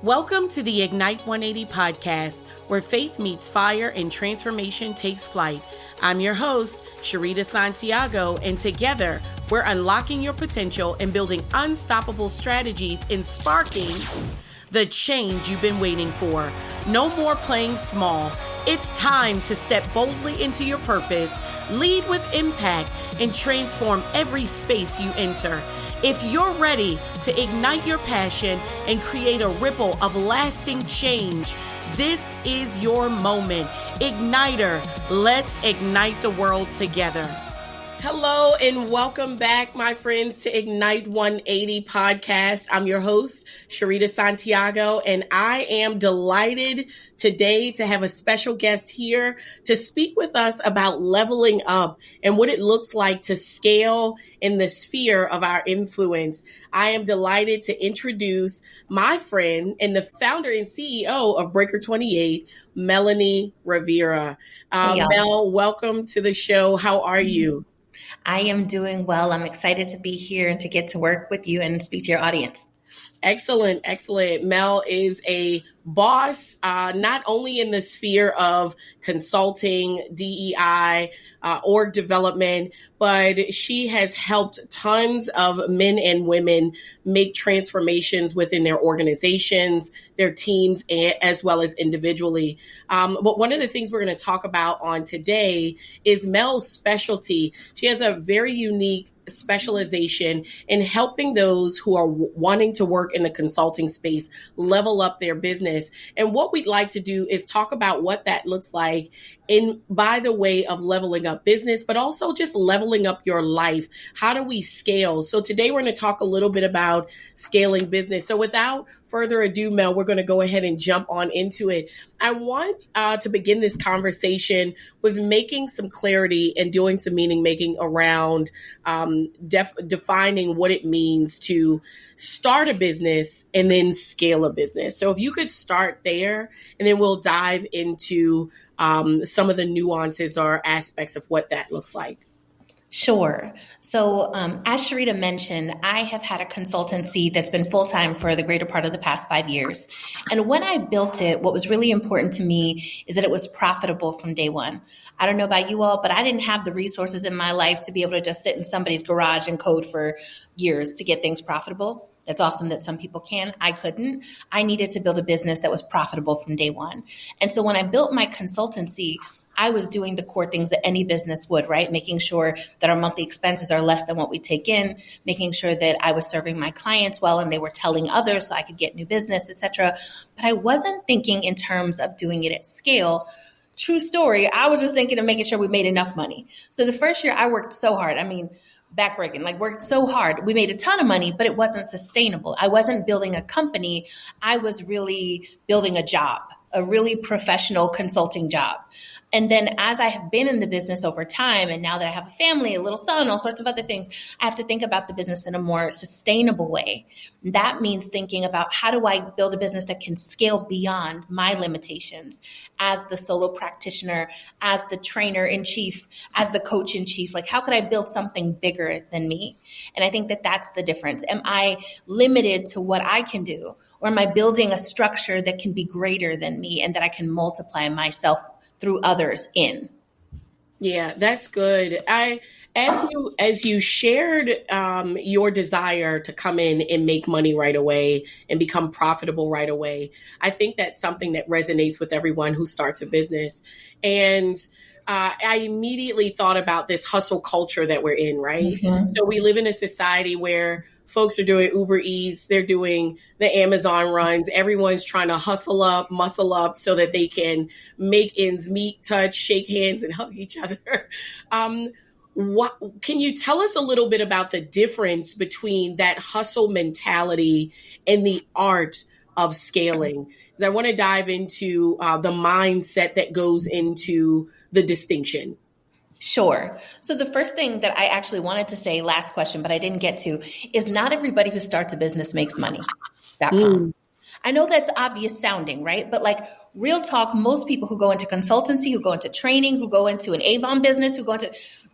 Welcome to the Ignite 180 podcast, where faith meets fire and transformation takes flight. I'm your host, Sharita Santiago, and together we're unlocking your potential and building unstoppable strategies and sparking the change you've been waiting for. No more playing small. It's time to step boldly into your purpose, lead with impact, and transform every space you enter. If you're ready to ignite your passion and create a ripple of lasting change, this is your moment. Igniter, let's ignite the world together. Hello and welcome back, my friends, to Ignite 180 podcast. I'm your host, Sharita Santiago, and I am delighted today to have a special guest here to speak with us about leveling up and what it looks like to scale in the sphere of our influence. I am delighted to introduce my friend and the founder and CEO of Breaker 28, Melanie Rivera. Mel, welcome to the show. How are you? I am doing well. I'm excited to be here and to get to work with you and speak to your audience. Excellent, excellent. Mel is a boss, not only in the sphere of consulting, DEI, org development, but she has helped tons of men and women make transformations within their organizations, their teams, as well as individually. But one of the things we're going to talk about on today is Mel's specialty. She has a very unique specialization in helping those who are wanting to work in the consulting space level up their business. And what we'd like to do is talk about what that looks like by the way of leveling up business, but also just leveling up your life. How do we scale? So today we're going to talk a little bit about scaling business. So without further ado, Mel, we're going to go ahead and jump on into it. I want to begin this conversation with making some clarity and doing some meaning making around defining what it means to start a business and then scale a business. So if you could start there, and then we'll dive into some of the nuances or aspects of what that looks like. Sure. So as Sharita mentioned, I have had a consultancy that's been full-time for the greater part of the past 5 years. And when I built it, what was really important to me is that it was profitable from day one. I don't know about you all, but I didn't have the resources in my life to be able to just sit in somebody's garage and code for years to get things profitable. That's awesome that some people can. I couldn't. I needed to build a business that was profitable from day one. And so when I built my consultancy, I was doing the core things that any business would, right? Making sure that our monthly expenses are less than what we take in, making sure that I was serving my clients well and they were telling others so I could get new business, etc. But I wasn't thinking in terms of doing it at scale. True story. I was just thinking of making sure we made enough money. So the first year I worked so hard. Backbreaking, worked so hard. We made a ton of money, but it wasn't sustainable. I wasn't building a company. I was really building a job, a really professional consulting job. And then as I have been in the business over time, and now that I have a family, a little son, all sorts of other things, I have to think about the business in a more sustainable way. That means thinking about how do I build a business that can scale beyond my limitations as the solo practitioner, as the trainer in chief, as the coach in chief. How could I build something bigger than me? And I think that that's the difference. Am I limited to what I can do? Or am I building a structure that can be greater than me and that I can multiply myself through others in? Yeah, that's good. As you shared your desire to come in and make money right away and become profitable right away, I think that's something that resonates with everyone who starts a business. And I immediately thought about this hustle culture that we're in, right? Mm-hmm. So we live in a society where folks are doing Uber Eats, they're doing the Amazon runs. Everyone's trying to hustle up, muscle up so that they can make ends meet, touch, shake hands, and hug each other. Can you tell us a little bit about the difference between that hustle mentality and the art of scaling? Because I want to dive into the mindset that goes into the distinction. Sure. So the first thing that I actually wanted to say, last question, but I didn't get to, is not everybody who starts a business makes money. I know that's obvious sounding, right? But like real talk, most people who go into consultancy, who go into training, who go into an Avon business,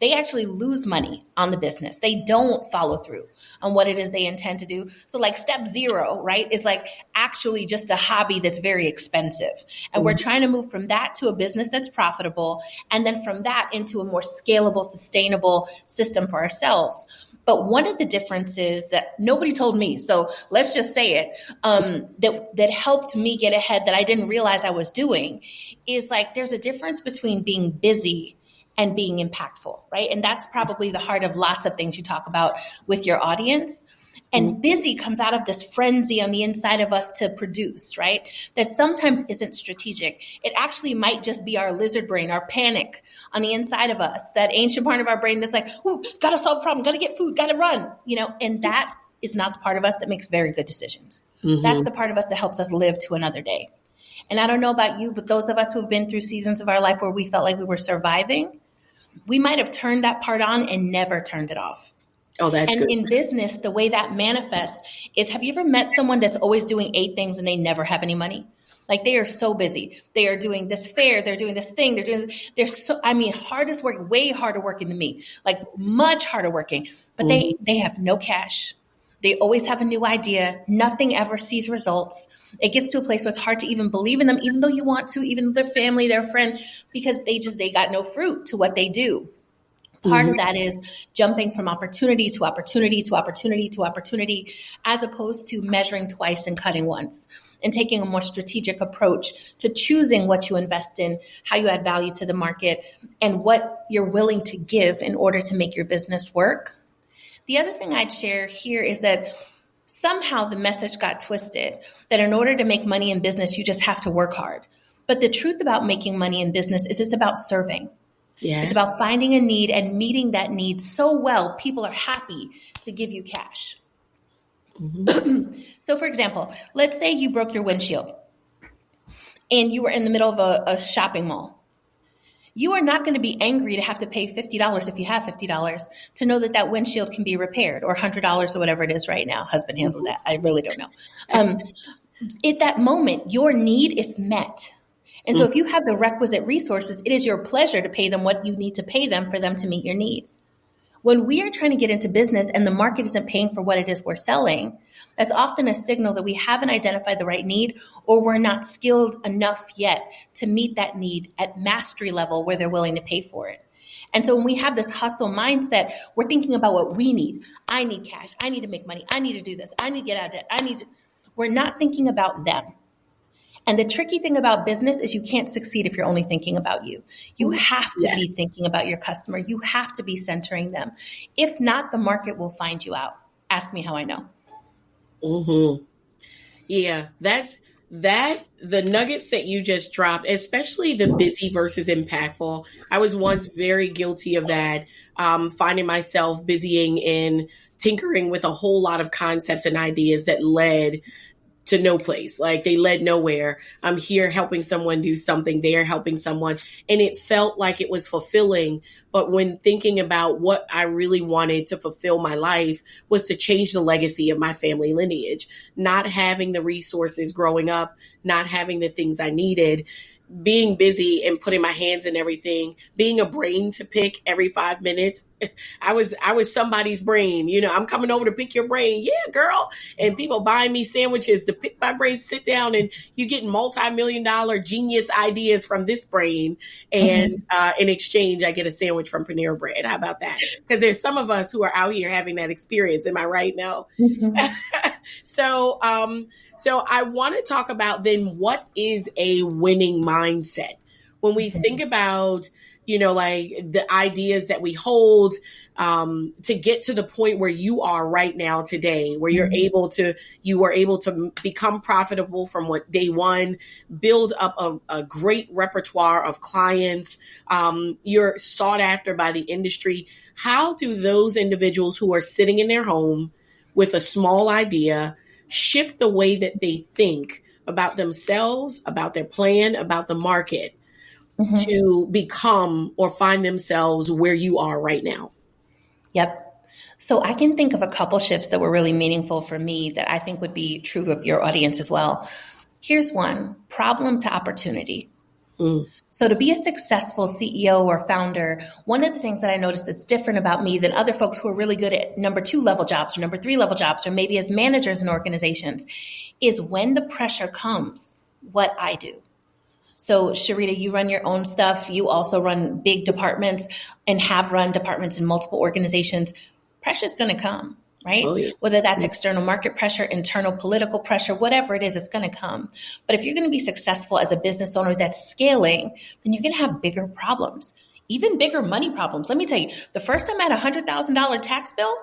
they actually lose money on the business. They don't follow through on what it is they intend to do. So like step 0, right, is like actually just a hobby that's very expensive. And we're trying to move from that to a business that's profitable. And then from that into a more scalable, sustainable system for ourselves. But one of the differences that nobody told me, so let's just say it, that helped me get ahead that I didn't realize I was doing is like there's a difference between being busy and being impactful, right? And that's probably the heart of lots of things you talk about with your audience. And busy comes out of this frenzy on the inside of us to produce, right? That sometimes isn't strategic. It actually might just be our lizard brain, our panic on the inside of us, that ancient part of our brain that's like, ooh, gotta solve a problem, gotta get food, gotta run, and that is not the part of us that makes very good decisions. That's the part of us that helps us live to another day. And I don't know about you, but those of us who've been through seasons of our life where we felt like we were surviving, we might have turned that part on and never turned it off. Oh, that's and good. In business, the way that manifests is, have you ever met someone that's always doing 8 things and they never have any money? Like they are so busy. They are doing this fair. They're doing this thing. Hardest work, way harder working than me, like much harder working, but they have no cash. They always have a new idea. Nothing ever sees results. It gets to a place where it's hard to even believe in them, even though you want to, even though their family, their friend, because they got no fruit to what they do. Part of that is jumping from opportunity to opportunity to opportunity to opportunity, as opposed to measuring twice and cutting once, and taking a more strategic approach to choosing what you invest in, how you add value to the market, and what you're willing to give in order to make your business work. The other thing I'd share here is that somehow the message got twisted that in order to make money in business, you just have to work hard. But the truth about making money in business is it's about serving. Yes. It's about finding a need and meeting that need so well, people are happy to give you cash. So for example, let's say you broke your windshield and you were in the middle of a shopping mall. You are not going to be angry to have to pay $50 if you have $50 to know that windshield can be repaired, or $100 or whatever it is right now. Husband handles that. I really don't know. At that moment, your need is met. And so if you have the requisite resources, it is your pleasure to pay them what you need to pay them for them to meet your need. When we are trying to get into business and the market isn't paying for what it is we're selling, that's often a signal that we haven't identified the right need, or we're not skilled enough yet to meet that need at mastery level where they're willing to pay for it. And so when we have this hustle mindset, we're thinking about what we need. I need cash. I need to make money. I need to do this. I need to get out of debt. We're not thinking about them. And the tricky thing about business is you can't succeed if you're only thinking about you. You have to be thinking about your customer. You have to be centering them. If not, the market will find you out. Ask me how I know. Yeah, the nuggets that you just dropped, especially the busy versus impactful. I was once very guilty of that, finding myself busying in tinkering with a whole lot of concepts and ideas that led to no place. Like they led nowhere. I'm here helping someone do something. They're helping someone. And it felt like it was fulfilling. But when thinking about what I really wanted to fulfill my life was to change the legacy of my family lineage, not having the resources growing up, not having the things I needed, being busy and putting my hands in everything, being a brain to pick every 5 minutes. I was somebody's brain. I'm coming over to pick your brain. Yeah, girl. And people buying me sandwiches to pick my brain, sit down, and you get multi-million-dollar genius ideas from this brain. And in exchange, I get a sandwich from Panera Bread. How about that? Because there's some of us who are out here having that experience. Am I right now? So I want to talk about then what is a winning mindset when we think about, like the ideas that we hold to get to the point where you are right now today, where you were able to become profitable from day one, build up a great repertoire of clients. You're sought after by the industry. How do those individuals who are sitting in their home with a small idea shift the way that they think about themselves, about their plan, about the market to become or find themselves where you are right now? Yep. So I can think of a couple shifts that were really meaningful for me that I think would be true of your audience as well. Here's one: problem to opportunity. So to be a successful CEO or founder, one of the things that I noticed that's different about me than other folks who are really good at number 2 level jobs or number 3 level jobs, or maybe as managers in organizations, is when the pressure comes, what I do. So Sharita, you run your own stuff. You also run big departments and have run departments in multiple organizations. Pressure is going to come, right? Oh, yeah. Whether that's external market pressure, internal political pressure, whatever it is, it's going to come. But if you're going to be successful as a business owner that's scaling, then you're going to have bigger problems, even bigger money problems. Let me tell you, the first time I had $100,000 tax bill,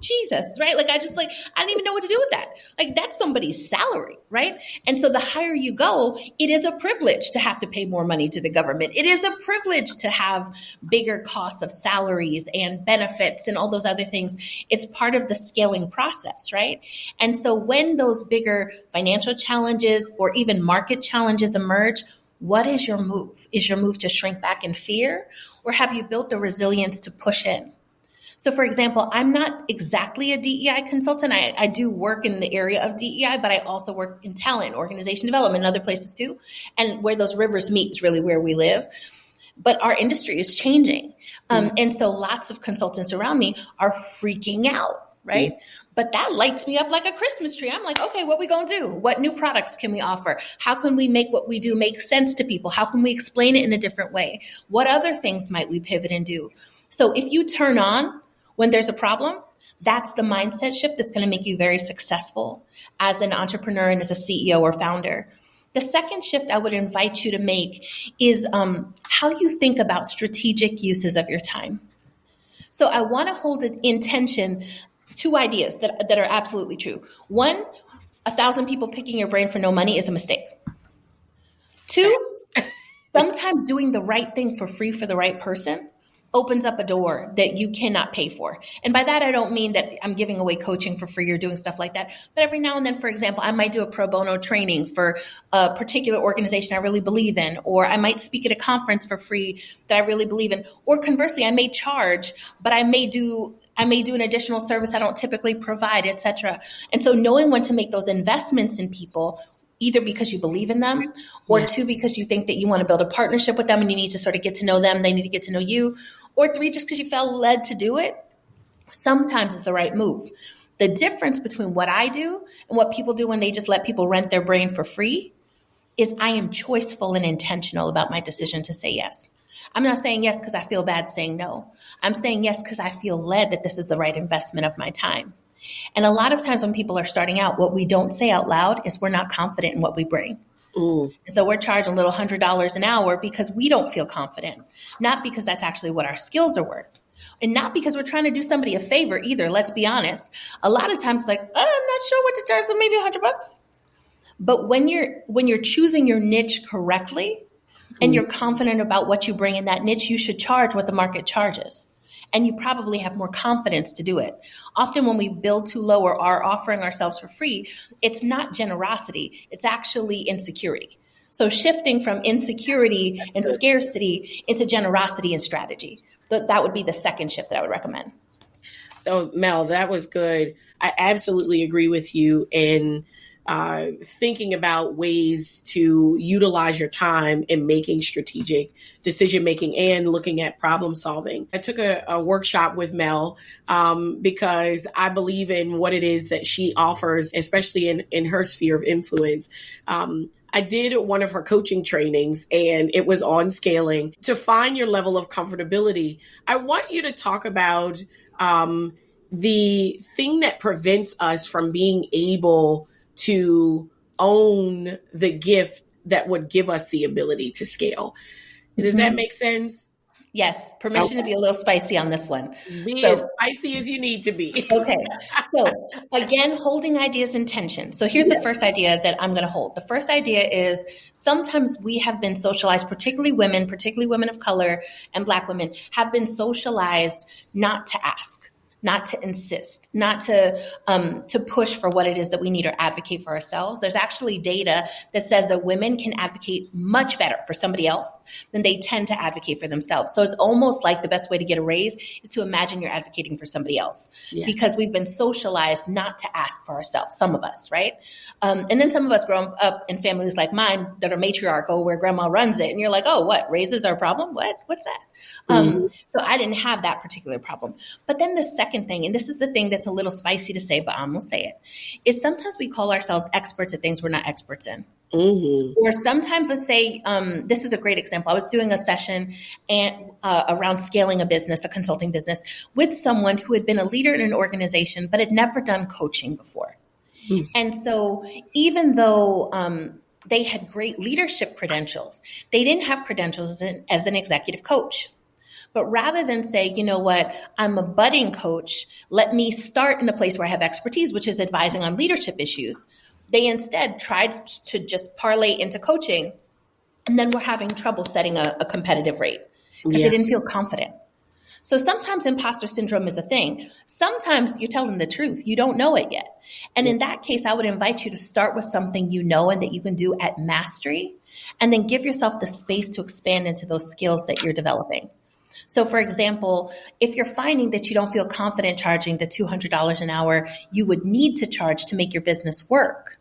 Jesus, right? I didn't even know what to do with that. That's somebody's salary, right? And so the higher you go, it is a privilege to have to pay more money to the government. It is a privilege to have bigger costs of salaries and benefits and all those other things. It's part of the scaling process, right? And so when those bigger financial challenges or even market challenges emerge, what is your move? Is your move to shrink back in fear, or have you built the resilience to push in? So for example, I'm not exactly a DEI consultant. I do work in the area of DEI, but I also work in talent, organization development, and other places too. And where those rivers meet is really where we live. But our industry is changing. And so lots of consultants around me are freaking out, right? But that lights me up like a Christmas tree. I'm like, okay, what we gonna do? What new products can we offer? How can we make what we do make sense to people? How can we explain it in a different way? What other things might we pivot and do? So if you turn on when there's a problem, that's the mindset shift that's going to make you very successful as an entrepreneur and as a CEO or founder. The second shift I would invite you to make is how you think about strategic uses of your time. So I want to hold in tension 2 ideas that are absolutely true. 1, 1,000 people picking your brain for no money is a mistake. 2, sometimes doing the right thing for free for the right person opens up a door that you cannot pay for. And by that, I don't mean that I'm giving away coaching for free or doing stuff like that. But every now and then, for example, I might do a pro bono training for a particular organization I really believe in, or I might speak at a conference for free that I really believe in. Or conversely, I may charge, but I may do an additional service I don't typically provide, et cetera. And so knowing when to make those investments in people, either because you believe in them, or 2, because you think that you want to build a partnership with them and you need to sort of get to know them, they need to get to know you, or 3, just because you felt led to do it, sometimes it's the right move. The difference between what I do and what people do when they just let people rent their brain for free is I am choiceful and intentional about my decision to say yes. I'm not saying yes because I feel bad saying no. I'm saying yes because I feel led that this is the right investment of my time. And a lot of times when people are starting out, what we don't say out loud is we're not confident in what we bring. And so we're charging a little $100 an hour because we don't feel confident, not because that's actually what our skills are worth. And not because we're trying to do somebody a favor either. Let's be honest. A lot of times it's like, oh, I'm not sure what to charge, so maybe $100. But when you're choosing your niche correctly and you're confident about what you bring in that niche, you should charge what the market charges. And you probably have more confidence to do it. Often when we build too low or are offering ourselves for free, it's not generosity. It's actually insecurity. So shifting from insecurity and scarcity into generosity and strategy. That would be the second shift that I would recommend. Oh, Mel, that was good. I absolutely agree with you in thinking about ways to utilize your time in making strategic decision making and looking at problem solving. I took a workshop with Mel because I believe in what it is that she offers, especially in her sphere of influence. I did one of her coaching trainings and it was on scaling. To find your level of comfortability, I want you to talk about the thing that prevents us from being able to own the gift that would give us the ability to scale. Does that make sense? Yes. Permission to be a little spicy on this one. Be as spicy as you need to be. Okay. So again, holding ideas in tension. So here's the first idea that I'm going to hold. The first idea is sometimes we have been socialized, particularly women of color and Black women have been socialized not to ask. not to insist, not to push for what it is that we need or advocate for ourselves. There's actually data that says that women can advocate much better for somebody else than they tend to advocate for themselves. So it's almost like the best way to get a raise is to imagine you're advocating for somebody else, because we've been socialized not to ask for ourselves, some of us, right? And then some of us grow up in families like mine that are matriarchal, where grandma runs it, and you're like, oh, what, raises are a problem? What's that? So I didn't have that particular problem. But then the second thing, and this is the thing that's a little spicy to say, but I'm going to say it, is sometimes we call ourselves experts at things we're not experts in. Or sometimes, let's say, this is a great example. I was doing a session around scaling a business, a consulting business, with someone who had been a leader in an organization, but had never done coaching before. And so even though they had great leadership credentials, they didn't have credentials as an executive coach. But rather than say, you know what, I'm a budding coach, let me start in a place where I have expertise, which is advising on leadership issues, they instead tried to just parlay into coaching, and then were having trouble setting a competitive rate because they didn't feel confident. So sometimes imposter syndrome is a thing. Sometimes you're telling the truth. You don't know it yet. And in that case, I would invite you to start with something you know and that you can do at mastery, and then give yourself the space to expand into those skills that you're developing. So for example, if you're finding that you don't feel confident charging the $200 an hour you would need to charge to make your business work,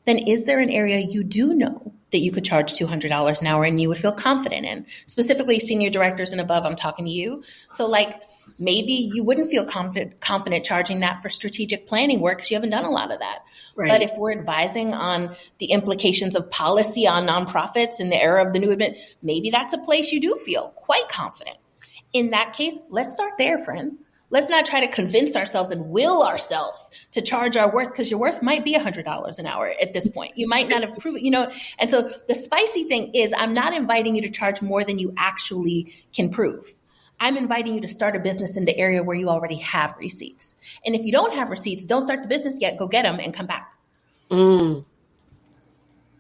then is there an area you do know that you could charge $200 an hour and you would feel confident in? Specifically, senior directors and above, I'm talking to you. So like maybe you wouldn't feel confident charging that for strategic planning work because you haven't done a lot of that. Right. But if we're advising on the implications of policy on nonprofits in the era of the new admin, maybe that's a place you do feel quite confident. In that case, let's start there, friend. Let's not try to convince ourselves and will ourselves to charge our worth, because your worth might be $100 an hour at this point. You might not have proven, And so the spicy thing is, I'm not inviting you to charge more than you actually can prove. I'm inviting you to start a business in the area where you already have receipts. And if you don't have receipts, don't start the business yet. Go get them and come back.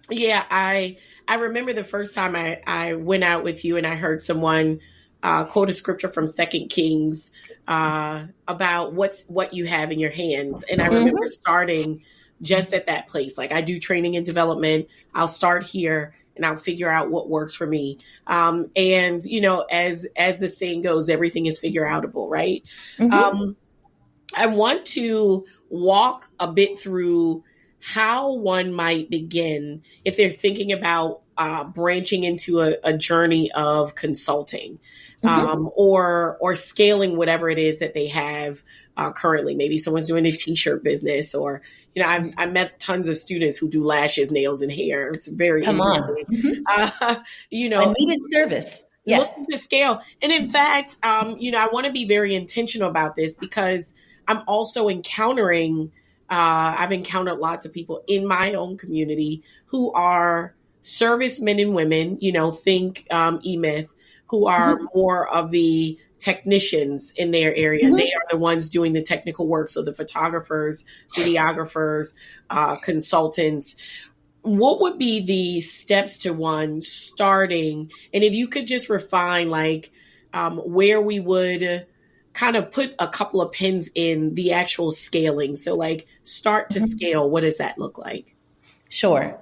Yeah, I remember the first time I went out with you and I heard someone quote a scripture from 2 Kings about what you have in your hands. And I remember starting just at that place. Like, I do training and development. I'll start here and I'll figure out what works for me. And, as the saying goes, everything is figure outable, right? I want to walk a bit through how one might begin if they're thinking about branching into a journey of consulting, or scaling whatever it is that they have currently. Maybe someone's doing a t-shirt business, or, I met tons of students who do lashes, nails, and hair. It's very interesting. A needed service. Yes. Looking to scale. And in fact, I want to be very intentional about this, because I'm also I've encountered lots of people in my own community who are servicemen and women, think E-Myth, who are more of the technicians in their area. They are the ones doing the technical work. So the photographers, videographers, consultants. What would be the steps to one starting? And if you could just refine where we would kind of put a couple of pins in the actual scaling. So start to scale, what does that look like? Sure.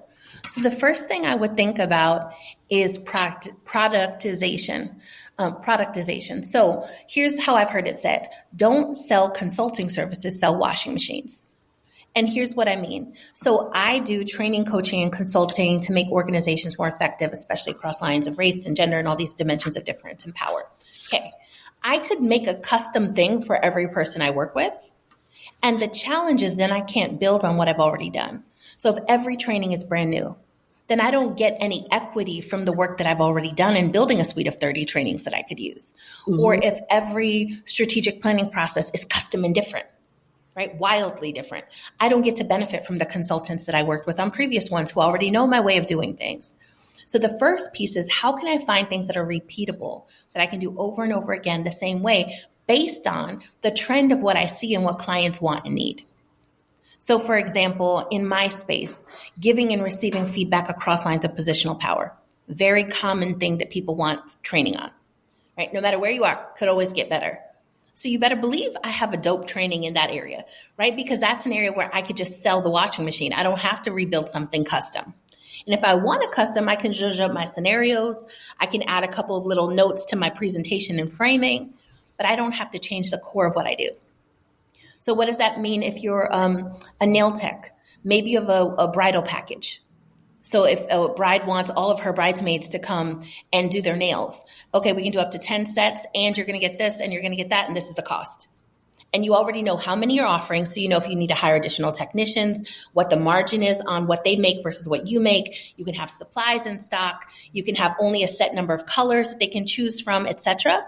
So the first thing I would think about is productization. So here's how I've heard it said. Don't sell consulting services, sell washing machines. And here's what I mean. So I do training, coaching, and consulting to make organizations more effective, especially across lines of race and gender and all these dimensions of difference and power. Okay. I could make a custom thing for every person I work with. And the challenge is then I can't build on what I've already done. So if every training is brand new, then I don't get any equity from the work that I've already done in building a suite of 30 trainings that I could use. Or if every strategic planning process is custom and different, right? Wildly different. I don't get to benefit from the consultants that I worked with on previous ones who already know my way of doing things. So the first piece is, how can I find things that are repeatable, that I can do over and over again the same way, based on the trend of what I see and what clients want and need? So for example, in my space, giving and receiving feedback across lines of positional power, very common thing that people want training on, right? No matter where you are, could always get better. So you better believe I have a dope training in that area, right? Because that's an area where I could just sell the washing machine. I don't have to rebuild something custom. And if I want a custom, I can zhuzh up my scenarios. I can add a couple of little notes to my presentation and framing, but I don't have to change the core of what I do. So what does that mean if you're a nail tech? Maybe you have a bridal package. So if a bride wants all of her bridesmaids to come and do their nails, okay, we can do up to 10 sets and you're going to get this and you're going to get that and this is the cost. And you already know how many you're offering, so you know if you need to hire additional technicians, what the margin is on what they make versus what you make. You can have supplies in stock. You can have only a set number of colors that they can choose from, etc.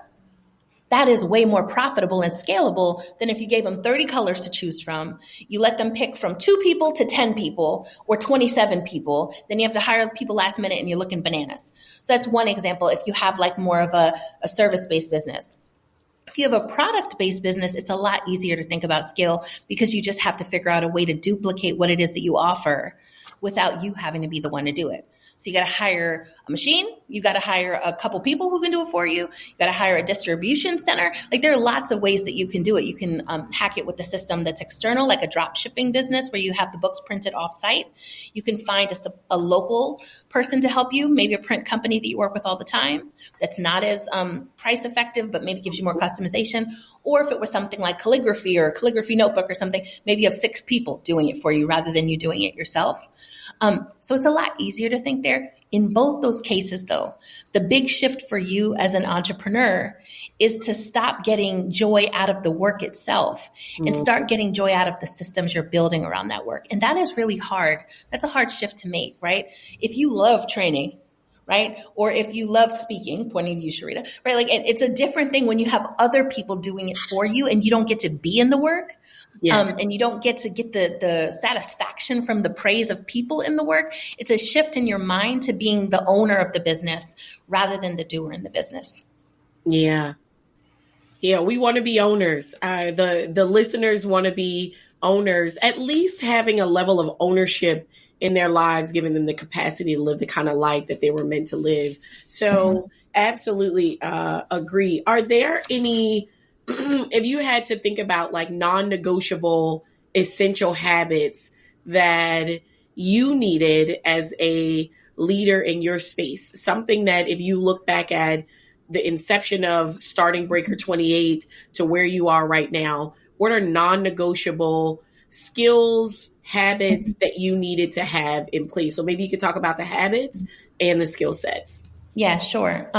That is way more profitable and scalable than if you gave them 30 colors to choose from. You let them pick from 2 people to 10 people or 27 people. Then you have to hire people last minute and you're looking bananas. So that's one example if you have like more of a service-based business. If you have a product-based business, it's a lot easier to think about scale because you just have to figure out a way to duplicate what it is that you offer without you having to be the one to do it. So you got to hire a machine. You got to hire a couple people who can do it for you. You got to hire a distribution center. Like there are lots of ways that you can do it. You can hack it with a system that's external, like a drop shipping business where you have the books printed off site. You can find a local person to help you, maybe a print company that you work with all the time that's not as price effective, but maybe gives you more customization. Or if it was something like calligraphy or a calligraphy notebook or something, maybe you have 6 people doing it for you rather than you doing it yourself. So it's a lot easier to think there. In both those cases, though, the big shift for you as an entrepreneur is to stop getting joy out of the work itself and start getting joy out of the systems you're building around that work. And that is really hard. That's a hard shift to make, right? If you love training, right? Or if you love speaking, pointing to you, Sharita, right? Like it's a different thing when you have other people doing it for you and you don't get to be in the work. Yes. And you don't get to get the satisfaction from the praise of people in the work. It's a shift in your mind to being the owner of the business rather than the doer in the business. Yeah. Yeah, we want to be owners. The listeners want to be owners, at least having a level of ownership in their lives, giving them the capacity to live the kind of life that they were meant to live. So absolutely agree. Are there any... if you had to think about like non-negotiable essential habits that you needed as a leader in your space, something that if you look back at the inception of starting Breaker 28 to where you are right now, what are non-negotiable skills, habits that you needed to have in place? So maybe you could talk about the habits and the skill sets. Yeah, sure.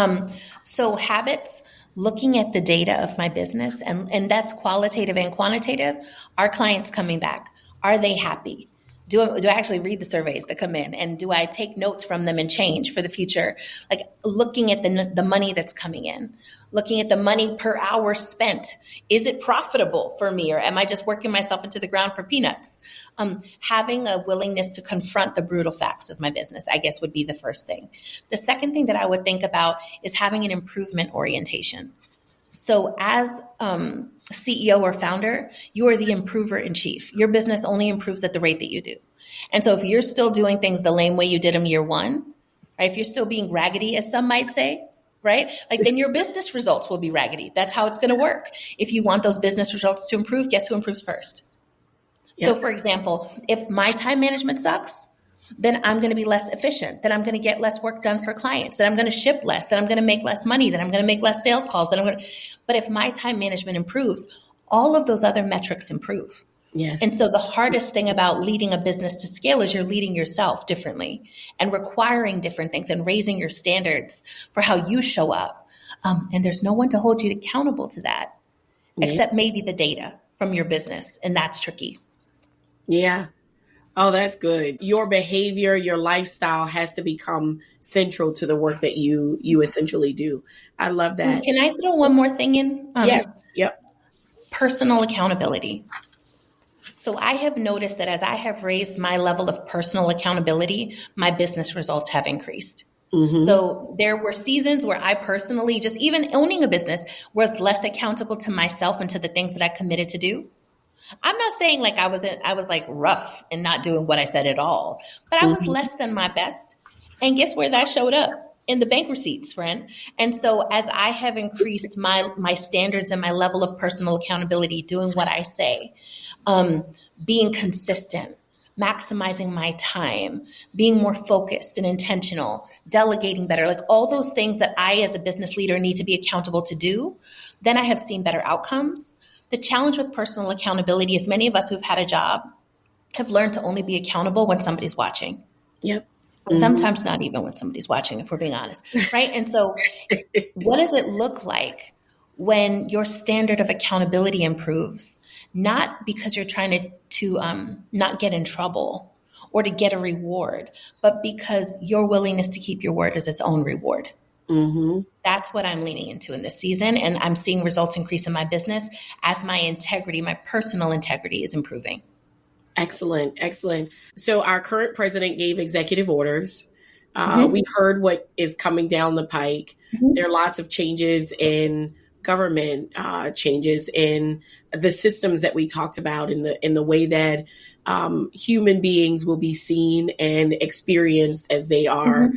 So habits, looking at the data of my business, and that's qualitative and quantitative. Are clients coming back? Are they happy? Do I actually read the surveys that come in? And do I take notes from them and change for the future? Like looking at the money that's coming in, looking at the money per hour spent. Is it profitable for me, or am I just working myself into the ground for peanuts? Having a willingness to confront the brutal facts of my business, I guess, would be the first thing. The second thing that I would think about is having an improvement orientation. So as CEO or founder, you are the improver in chief. Your business only improves at the rate that you do. And so if you're still doing things the lame way you did them year one, right? If you're still being raggedy, as some might say, right? Like then your business results will be raggedy. That's how it's going to work. If you want those business results to improve, guess who improves first? Yep. So for example, if my time management sucks, then I'm going to be less efficient, then I'm going to get less work done for clients, then I'm going to ship less, then I'm going to make less money, then I'm going to make less sales calls, but if my time management improves, all of those other metrics improve. Yes. And so the hardest thing about leading a business to scale is you're leading yourself differently and requiring different things and raising your standards for how you show up. And there's no one to hold you accountable to that, except maybe the data from your business. And that's tricky. Yeah. Oh, that's good. Your behavior, your lifestyle has to become central to the work that you essentially do. I love that. Can I throw one more thing in? Yes. Yep. Personal accountability. So I have noticed that as I have raised my level of personal accountability, my business results have increased. Mm-hmm. So there were seasons where I personally, just even owning a business, was less accountable to myself and to the things that I committed to do. I'm not saying like I was like rough and not doing what I said at all, but I was less than my best. And guess where that showed up? in the bank receipts, friend. And so as I have increased my standards and my level of personal accountability, doing what I say, being consistent, maximizing my time, being more focused and intentional, delegating better, like all those things that I as a business leader need to be accountable to do, then I have seen better outcomes. The challenge with personal accountability is many of us who've had a job have learned to only be accountable when somebody's watching. Yep. Sometimes not even when somebody's watching, if we're being honest, right? And so what does it look like when your standard of accountability improves? Not because you're trying to not get in trouble or to get a reward, but because your willingness to keep your word is its own reward. Mm-hmm. That's what I'm leaning into in this season. And I'm seeing results increase in my business as my integrity, my personal integrity is improving. Excellent. Excellent. So our current president gave executive orders. We heard what is coming down the pike. There are lots of changes in government, changes in the systems that we talked about, in the way that human beings will be seen and experienced as they are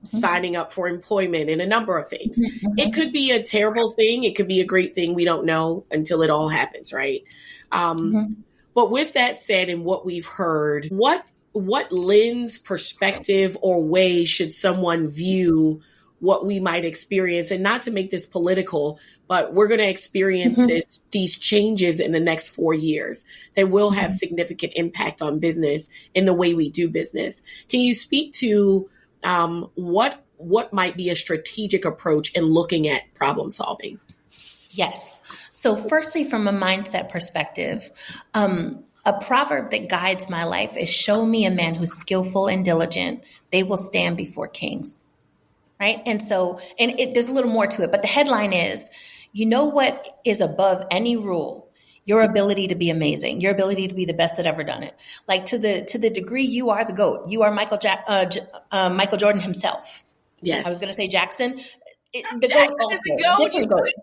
signing up for employment, and a number of things. It could be a terrible thing. It could be a great thing. We don't know until it all happens, right? But with that said, and what we've heard, what lens, perspective, or way should someone view what we might experience? And not to make this political, but we're going to experience these changes in the next 4 years that will have significant impact on business in the way we do business. Can you speak to what might be a strategic approach in looking at problem solving? Yes. So firstly, from a mindset perspective, a proverb that guides my life is show me a man who's skillful and diligent. They will stand before kings. Right. And so, there's a little more to it, but the headline is, you know what is above any rule? Your ability to be amazing, your ability to be the best that ever done it. Like to the degree you are the GOAT, you are Michael Jordan himself. Yes. I was going to say Jackson. The GOAT also,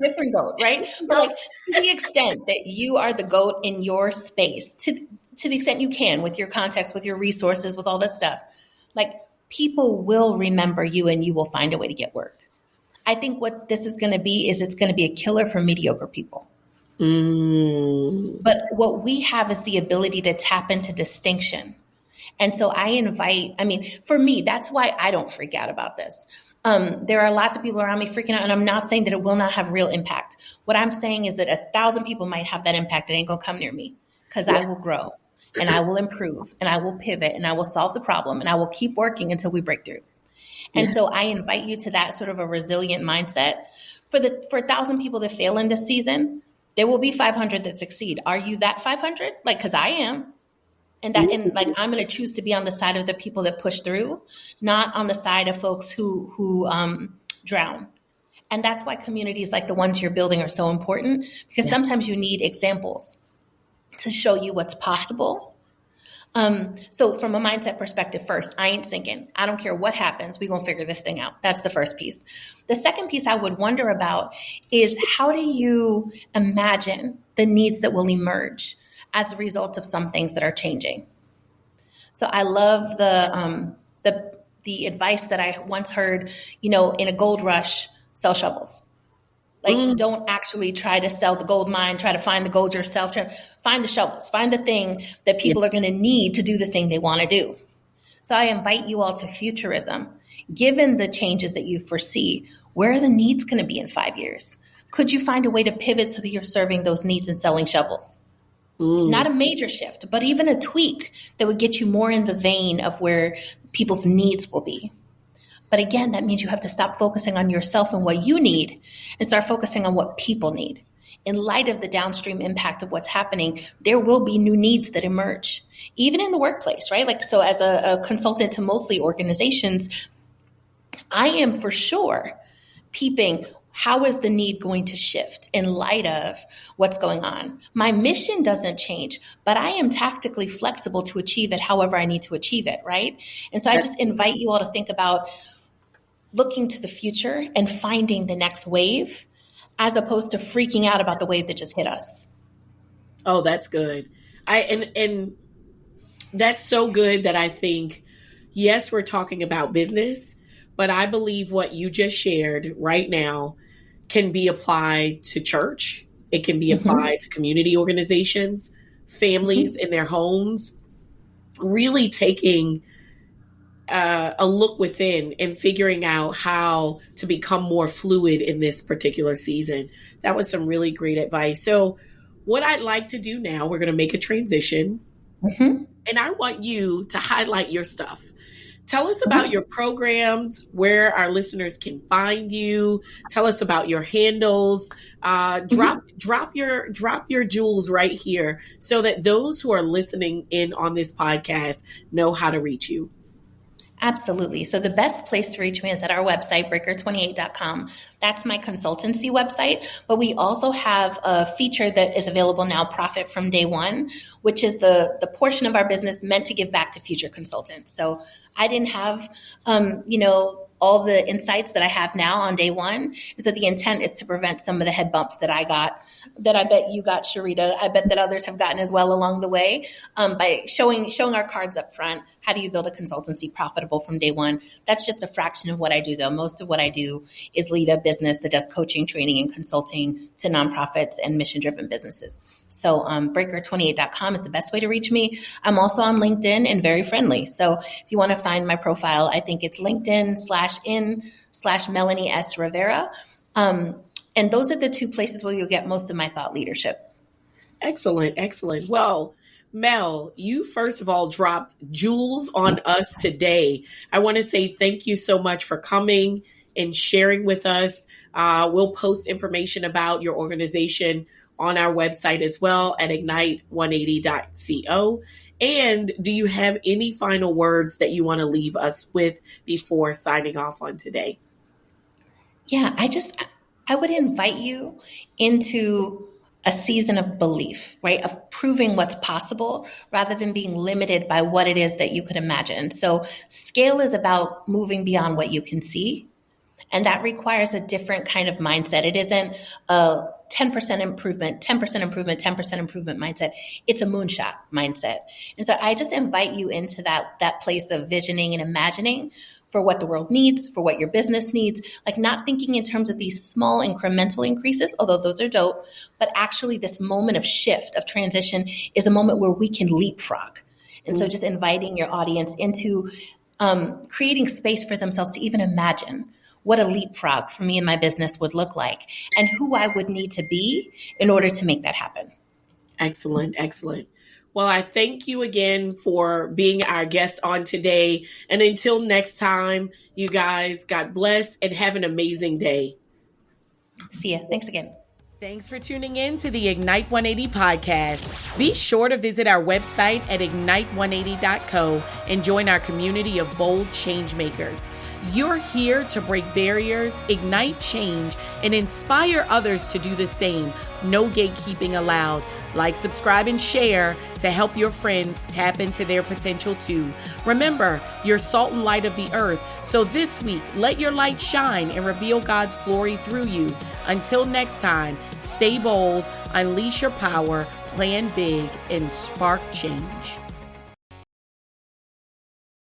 different GOAT, right? But like to the extent that you are the GOAT in your space, to the extent you can, with your context, with your resources, with all that stuff, like people will remember you and you will find a way to get work. I think what this is going to be is it's going to be a killer for mediocre people. But what we have is the ability to tap into distinction. And so for me, that's why I don't freak out about this. There are lots of people around me freaking out, and I'm not saying that it will not have real impact. What I'm saying is that 1,000 people might have that impact. It ain't going to come near me, because I will grow and I will improve and I will pivot and I will solve the problem and I will keep working until we break through. And so I invite you to that sort of a resilient mindset. For 1,000 people that fail in this season, there will be 500 that succeed. Are you that 500? Like, because I am. And I'm going to choose to be on the side of the people that push through, not on the side of folks who drown. And that's why communities like the ones you're building are so important, because sometimes you need examples to show you what's possible. So from a mindset perspective, first, I ain't sinking. I don't care what happens. We're going to figure this thing out. That's the first piece. The second piece I would wonder about is, how do you imagine the needs that will emerge as a result of some things that are changing? So I love the advice that I once heard, in a gold rush, sell shovels. Like, don't actually try to sell the gold mine, try to find the gold yourself, try to find the shovels, find the thing that people are going to need to do the thing they want to do. So I invite you all to futurism. Given the changes that you foresee, where are the needs going to be in 5 years? Could you find a way to pivot so that you're serving those needs and selling shovels? Not a major shift, but even a tweak that would get you more in the vein of where people's needs will be. But again, that means you have to stop focusing on yourself and what you need and start focusing on what people need. In light of the downstream impact of what's happening, there will be new needs that emerge, even in the workplace, right? Like, so as a consultant to mostly organizations, I am for sure peeping, how is the need going to shift in light of what's going on? My mission doesn't change, but I am tactically flexible to achieve it however I need to achieve it, right? And so I just invite you all to think about looking to the future and finding the next wave, as opposed to freaking out about the wave that just hit us. Oh, that's good. And that's so good that I think, yes, we're talking about business, but I believe what you just shared right now can be applied to church. It can be applied to community organizations, families in their homes, really taking a look within and figuring out how to become more fluid in this particular season. That was some really great advice. So what I'd like to do now, we're going to make a transition, and I want you to highlight your stuff. Tell us about your programs, where our listeners can find you. Tell us about your handles. Drop your jewels right here so that those who are listening in on this podcast know how to reach you. Absolutely. So the best place to reach me is at our website, breaker28.com. That's my consultancy website. But we also have a feature that is available now, Profit from Day One, which is the portion of our business meant to give back to future consultants. So I didn't have, all the insights that I have now on day one. And so the intent is to prevent some of the head bumps that I got, that I bet you got, Sharita. I bet that others have gotten as well along the way, by showing our cards up front. How do you build a consultancy profitable from day one? That's just a fraction of what I do, though. Most of what I do is lead a business that does coaching, training, and consulting to nonprofits and mission-driven businesses. So breaker28.com is the best way to reach me. I'm also on LinkedIn and very friendly. So if you want to find my profile, I think it's LinkedIn/in/Melanie S. Rivera. And those are the two places where you'll get most of my thought leadership. Excellent. Excellent. Well, Mel, you first of all dropped jewels on us today. I want to say thank you so much for coming and sharing with us. We'll post information about your organization on our website as well at ignite180.co. And do you have any final words that you want to leave us with before signing off on today? Yeah, I would invite you into a season of belief, right? Of proving what's possible rather than being limited by what it is that you could imagine. So scale is about moving beyond what you can see. And that requires a different kind of mindset. It isn't a 10% improvement, 10% improvement, 10% improvement mindset. It's a moonshot mindset. And so I just invite you into that place of visioning and imagining for what the world needs, for what your business needs, like not thinking in terms of these small incremental increases, although those are dope, but actually this moment of shift, of transition is a moment where we can leapfrog. And so just inviting your audience into creating space for themselves to even imagine what a leapfrog for me and my business would look like and who I would need to be in order to make that happen. Excellent. Excellent. Well, I thank you again for being our guest on today. And until next time, you guys, God bless and have an amazing day. See ya. Thanks again. Thanks for tuning in to the Ignite 180 podcast. Be sure to visit our website at ignite180.co and join our community of bold change makers. You're here to break barriers, ignite change, and inspire others to do the same. No gatekeeping allowed. Like, subscribe, and share to help your friends tap into their potential too. Remember, you're salt and light of the earth. So this week, let your light shine and reveal God's glory through you. Until next time, stay bold, unleash your power, plan big, and spark change.